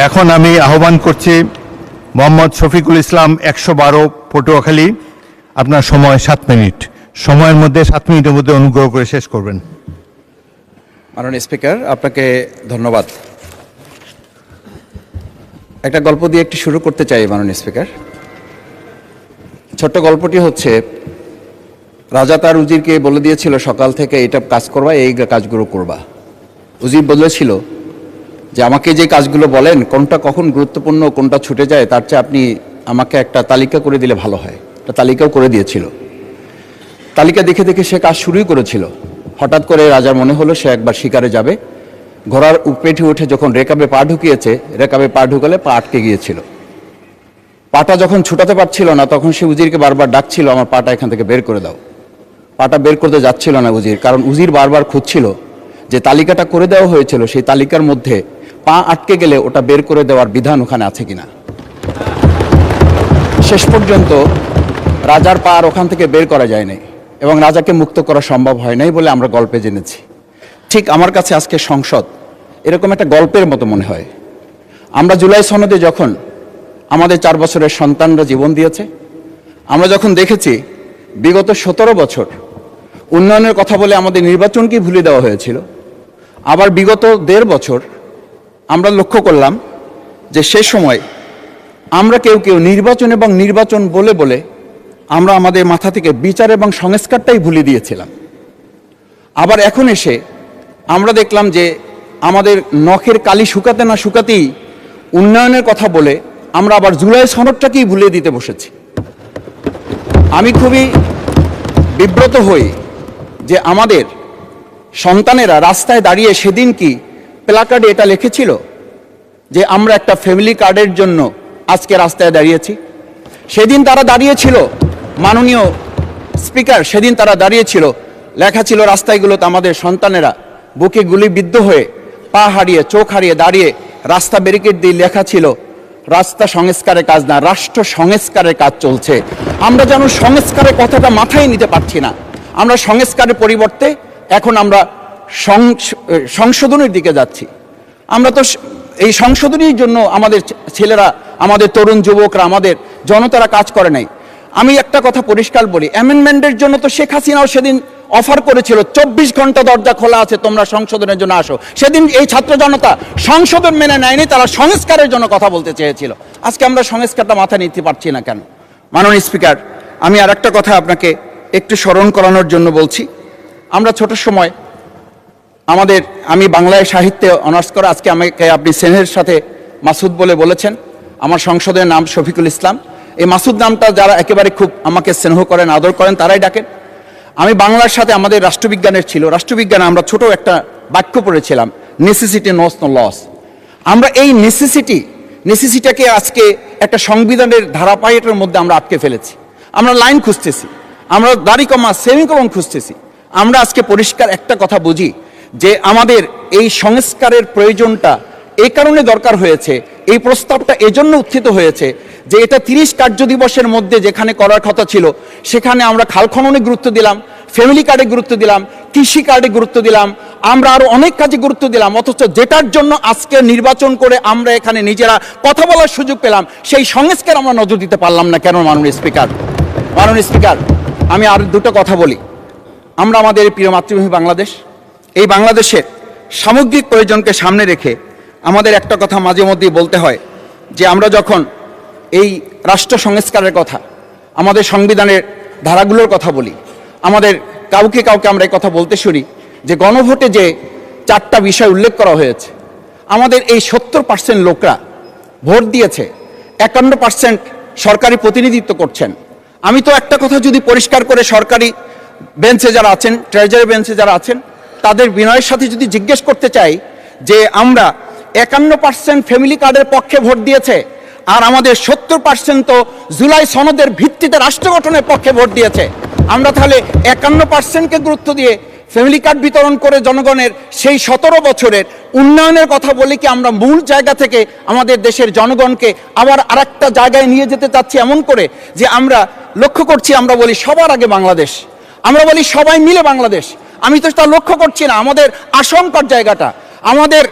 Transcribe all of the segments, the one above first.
এখন আমি আহ্বান করছি মোহাম্মদ শফিকুল ইসলাম ১১২ পটুয়াখালী। আপনার সময় 7 মিনিট। সময়ের মধ্যে 7 মিনিটের মধ্যে অনুগ্রহ করে শেষ করবেন। মাননীয় স্পিকার, আপনাকে ধন্যবাদ। একটা গল্প দিয়ে একটু শুরু করতে চাই মাননীয় স্পিকার। ছোট্ট গল্পটি হচ্ছে, রাজা তার উজিরকে বলে দিয়েছিল সকাল থেকে এটা কাজ করবা, এই কাজগুলো করবা। উজির বলেছিল যে আমাকে যে কাজগুলো বলেন কোনটা কখন গুরুত্বপূর্ণ কোনটা ছুটে যায় তার চেয়ে আপনি আমাকে একটা তালিকা করে দিলে ভালো হয়। একটা তালিকাও করে দিয়েছিল। তালিকা দেখে দেখে সে কাজ শুরুই করেছিল। হঠাৎ করে রাজার মনে হলো সে একবার শিকারে যাবে। ঘোড়ার পেটে উঠে যখন রেকাবে পা ঢুকিয়েছে, রেকাবে পা ঢুকালে পা আটকে গিয়েছিল। পাটা যখন ছুটাতে পারছিল না তখন সে উজিরকে বারবার ডাকছিল, আমার পাটা এখান থেকে বের করে দাও। পাটা বের করতে যাচ্ছিল না উজির, কারণ উজির বারবার খুঁজছিল যে তালিকাটা করে দেওয়া হয়েছিল সেই তালিকার মধ্যে পা আটকে গেলে ওটা বের করে দেওয়ার বিধান ওখানে আছে কিনা। শেষ পর্যন্ত রাজার পা আর ওখান থেকে বের করা যায় নাই এবং রাজাকে মুক্ত করা সম্ভব হয় নাই বলে আমরা গল্পে জেনেছি। ঠিক আমার কাছে আজকে সংসদ এরকম একটা গল্পের মতো মনে হয়। আমরা জুলাই সনদে যখন আমাদের 4 বছরের সন্তানরা জীবন দিয়েছে, আমরা যখন দেখেছি বিগত 17 বছর উন্নয়নের কথা বলে আমাদের নির্বাচনকেই ভুলে দেওয়া হয়েছিল, আবার বিগত 1.5 বছর আমরা লক্ষ্য করলাম যে সে সময় আমরা কেউ কেউ নির্বাচন এবং নির্বাচন বলে বলে আমরা আমাদের মাথা থেকে বিচার এবং সংস্কারটাই ভুলে দিয়েছিলাম। আবার এখন এসে আমরা দেখলাম যে আমাদের নখের কালি শুকাতে না শুকাতেই উন্নয়নের কথা বলে আমরা আবার জুলাই সনদটাকেই ভুলে দিতে বসেছি। আমি খুবই বিব্রত হই যে আমাদের সন্তানেরা রাস্তায় দাঁড়িয়ে সেদিন কি প্ল্যাকার্ডে এটা লিখেছিল যে আমরা একটা ফ্যামিলি কার্ডের জন্য আজকে রাস্তায় দাঁড়িয়েছি। সেদিন তারা দাঁড়িয়েছিল, মাননীয় স্পিকার, সেদিন তারা দাঁড়িয়েছিল, লেখা ছিল রাস্তাগুলোতে আমাদের সন্তানেরা বুকে গুলিবিদ্ধ হয়ে পা হারিয়ে চোখ হারিয়ে দাঁড়িয়ে রাস্তা ব্যারিকেড দিয়ে লেখা ছিল রাস্তা সংস্কারের কাজ না, রাষ্ট্র সংস্কারের কাজ চলছে। আমরা যেন সংস্কারের কথাটা মাথায় নিতে পারছি না। আমরা সংস্কারের পরিবর্তে এখন আমরা সংশোধনের দিকে যাচ্ছি। আমরা তো এই সংশোধনীর জন্য আমাদের ছেলেরা, আমাদের তরুণ যুবকরা, আমাদের জনতারা কাজ করে নাই। আমি একটা কথা পরিষ্কার বলি, অ্যামেন্ডমেন্টের জন্য তো শেখ হাসিনাও সেদিন অফার করেছিল 24 ঘন্টা দরজা খোলা আছে, তোমরা সংশোধনের জন্য আসো। সেদিন এই ছাত্র জনতা সংশোধন মেনে নেয়নি, তারা সংস্কারের জন্য কথা বলতে চেয়েছিল। আজকে আমরা সংস্কারটা মাথায় নিতে পারছি না কেন? মাননীয় স্পিকার, আমি আর একটা কথা আপনাকে একটু স্মরণ করানোর জন্য বলছি। আমরা ছোট সময় আমি বাংলায় সাহিত্যে অনার্স করা, আজকে আমাকে আপনি স্নেহের সাথে মাসুদ বলে বলেছেন। আমার সংসদের নাম শফিকুল ইসলাম। এই মাসুদ নামটা যারা একেবারে খুব আমাকে স্নেহ করেন, আদর করেন, তারাই ডাকেন। আমি বাংলার সাথে আমাদের রাষ্ট্রবিজ্ঞানের ছিল, রাষ্ট্রবিজ্ঞানে আমরা ছোট একটা বাক্য পড়েছিলাম, নেসেসিটি নোস নো লস। আমরা এই নেসেসিটিটাকে আজকে একটা সংবিধানের ধারাবাহিকের মধ্যে আমরা আটকে ফেলেছি। আমরা লাইন খুঁজতেছি, আমরা দাড়ি কমা সেমিকোলন খুঁজতেছি। আমরা আজকে পরিষ্কার একটা কথা বুঝি যে আমাদের এই সংস্কারের প্রয়োজনটা এই কারণে দরকার হয়েছে, এই প্রস্তাবটা এজন্য উত্থিত হয়েছে যে এটা 30 কার্য দিবসের মধ্যে যেখানে করার কথা ছিল সেখানে আমরা খাল খননে গুরুত্ব দিলাম, ফ্যামিলি কার্ডে গুরুত্ব দিলাম, কৃষি কার্ডে গুরুত্ব দিলাম, আমরা আরো অনেক কাজে গুরুত্ব দিলাম। অথচ যেটার জন্য আজকে নির্বাচন করে আমরা এখানে নিজেরা কথা বলার সুযোগ পেলাম, সেই সংস্কার আমরা নজর দিতে পারলাম না কেন? মাননীয় স্পিকার, আমি আর দুটো কথা বলি। আমরা আমাদের প্রিয় মাতৃভূমি বাংলাদেশ, এই বাংলাদেশের সামগ্রিক প্রয়োজনকে সামনে রেখে আমাদের একটা কথা মাঝে মধ্যেই বলতে হয় যে আমরা যখন এই রাষ্ট্র সংস্কারের কথা, আমাদের সংবিধানের ধারাগুলোর কথা বলি, আমাদের কাউকে আমরা এই কথা বলতে শুনি যে গণভোটে যে 4টা বিষয় উল্লেখ করা হয়েছে, আমাদের এই 70% লোকরা ভোট দিয়েছে, 51% সরকারি প্রতিনিধিত্ব করছেন। আমি তো একটা কথা যদি পরিষ্কার করে সরকারি বেঞ্চে যারা আছেন, ট্রেজারি বেঞ্চে যারা আছেন, তাদের বিনয়ের সাথে যদি জিজ্ঞেস করতে চাই যে আমরা 51% ফ্যামিলি কার্ডের পক্ষে ভোট দিয়েছে আর আমাদের 70% তো জুলাই সনদের ভিত্তিতে রাষ্ট্র গঠনের পক্ষে ভোট দিয়েছে। আমরা তাহলে 51%কে গুরুত্ব দিয়ে ফ্যামিলি কার্ড বিতরণ করে জনগণের সেই 17 বছরের উন্নয়নের কথা বলি কি আমরা মূল জায়গা থেকে আমাদের দেশের জনগণকে আবার আরেকটা জায়গায় নিয়ে যেতে চাচ্ছি, এমন করে যে আমরা লক্ষ্য করছি, আমরা বলি সবার আগে বাংলাদেশ, আমরা বলি সবাই মিলে বাংলাদেশ। আমি তো তা লক্ষ্য করছি না আমাদের আশঙ্কার জায়গাটা। আমাদের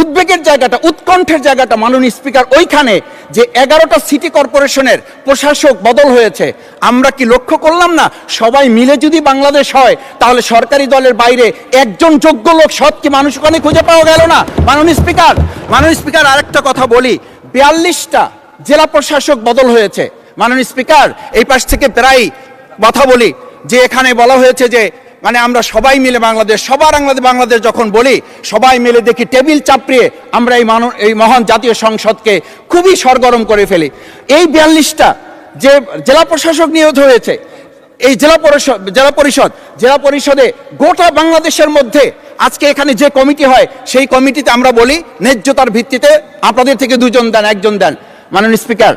উদ্বেগের জায়গাটা, উৎকণ্ঠের জায়গাটা মাননীয় স্পিকার ওইখানে যে 11টা সিটি কর্পোরেশনের প্রশাসক বদল হয়েছে, আমরা কি লক্ষ্য করলাম না? সবাই মিলে যদি বাংলাদেশ হয় তাহলে সরকারি দলের বাইরে একজন যোগ্য লোক, সৎ কি মানুষ ওখানে খুঁজে পাওয়া গেল না? মাননীয় স্পিকার আরেকটা কথা বলি, 42টা জেলা প্রশাসক বদল হয়েছে। মাননীয় স্পিকার, এই পাশ থেকে প্রায় কথা বলি যে এখানে বলা হয়েছে যে মানে আমরা সবাই মিলে বাংলাদেশ, বাংলাদেশ যখন বলি, সবাই মিলে দেখি টেবিল চাপড়িয়ে আমরা এই মহান জাতীয় সংসদকে খুবই সরগরম করে ফেলি। এই 42টা যে জেলা প্রশাসক নিয়োগ হয়েছে, এই জেলা পরিষদে গোটা বাংলাদেশের মধ্যে আজকে এখানে যে কমিটি হয়, সেই কমিটিতে আমরা বলি ন্যায্যতার ভিত্তিতে আপনাদের থেকে 2 জন দেন, 1 জন দেন। মাননীয় স্পিকার,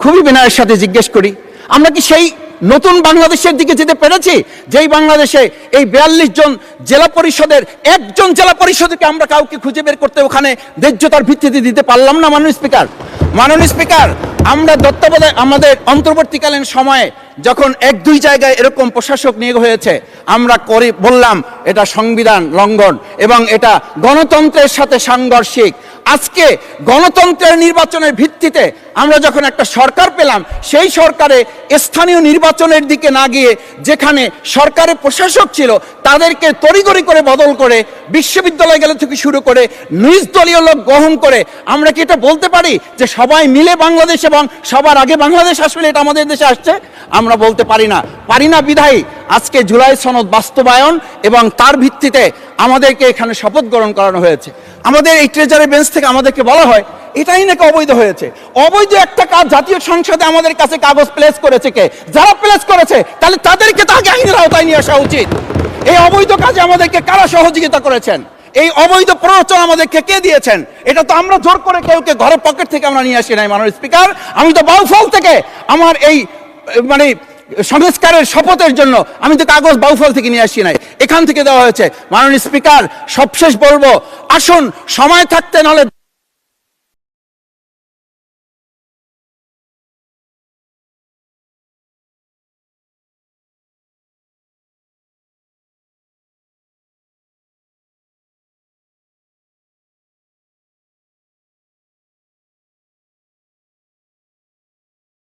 খুবই বিনয়ের সাথে জিজ্ঞেস করি, আমরা কি সেই নতুন বাংলাদেশের দিকে যেতে পেরেছি যেই বাংলাদেশে এই 42 জন জেলা পরিষদের একজন জেলা পরিষদকে আমরা কাউকে খুঁজে বের করতে ওখানে ন্যায্যতার ভিত্তিতে দিতে পারলাম না? মাননীয় স্পিকার, আমরা তত্ত্বাবধায়ক আমাদের অন্তর্বর্তীকালীন সময়ে যখন 1-2 জায়গায় এরকম প্রশাসক নিয়োগ হয়েছে, আমরা বললাম এটা সংবিধান লঙ্ঘন এবং এটা গণতন্ত্রের সাথে সাংঘর্ষিক। আজকে গণতন্ত্রের নির্বাচনের ভিত্তিতে আমরা যখন একটা সরকার পেলাম, সেই সরকারে স্থানীয় নির্বাচনের দিকে না গিয়ে যেখানে সরকারের প্রশাসক ছিল তাদেরকে তড়িঘড়ি করে বদল করে বিশ্ববিদ্যালয় গেলে থেকে শুরু করে নিজ দলীয় লোক গ্রহণ করে, আমরা কি এটা বলতে পারি যে সবাই মিলে বাংলাদেশ এবং সবার আগে বাংলাদেশ আসলে এটা আমাদের দেশে আসছে? আমরা বলতে পারি না বিধায়ী আজকে জুলাই সনদ বাস্তবায়ন এবং তার ভিত্তিতে আমাদেরকে এখানে শপথ গ্রহণ করানো হয়েছে। আমাদের এই ট্রেজারি বেঞ্চ থেকে আমাদেরকে বলা হয় এটাই নাকি অবৈধ হয়েছে। অবৈধ একটা কাজ জাতীয় সংসদে আমাদের কাছে কাগজ প্লেস করেছে কে? যারা প্লেস করেছে তাহলে তাদেরকে তো আগে আইনের আওতায় নিয়ে আসা উচিত। এই অবৈধ কাজে আমাদেরকে কারা সহযোগিতা করেছেন? এই অবৈধ প্ররোচনা আমাদেরকে কে দিয়েছেন? এটা তো আমরা জোর করে কেউকে ঘরের পকেট থেকে আমরা নিয়ে আসি নাই। মাননীয় স্পিকার, আমি তো বাউফল থেকে আমার এই মানে সংস্কারের শপথের জন্য আমি তো কাগজ বাউফল থেকে নিয়ে আসি নাই, এখান থেকে দেওয়া হয়েছে। মাননীয় স্পিকার, সবশেষ বলবো, আসুন সময় থাকতে নাহলে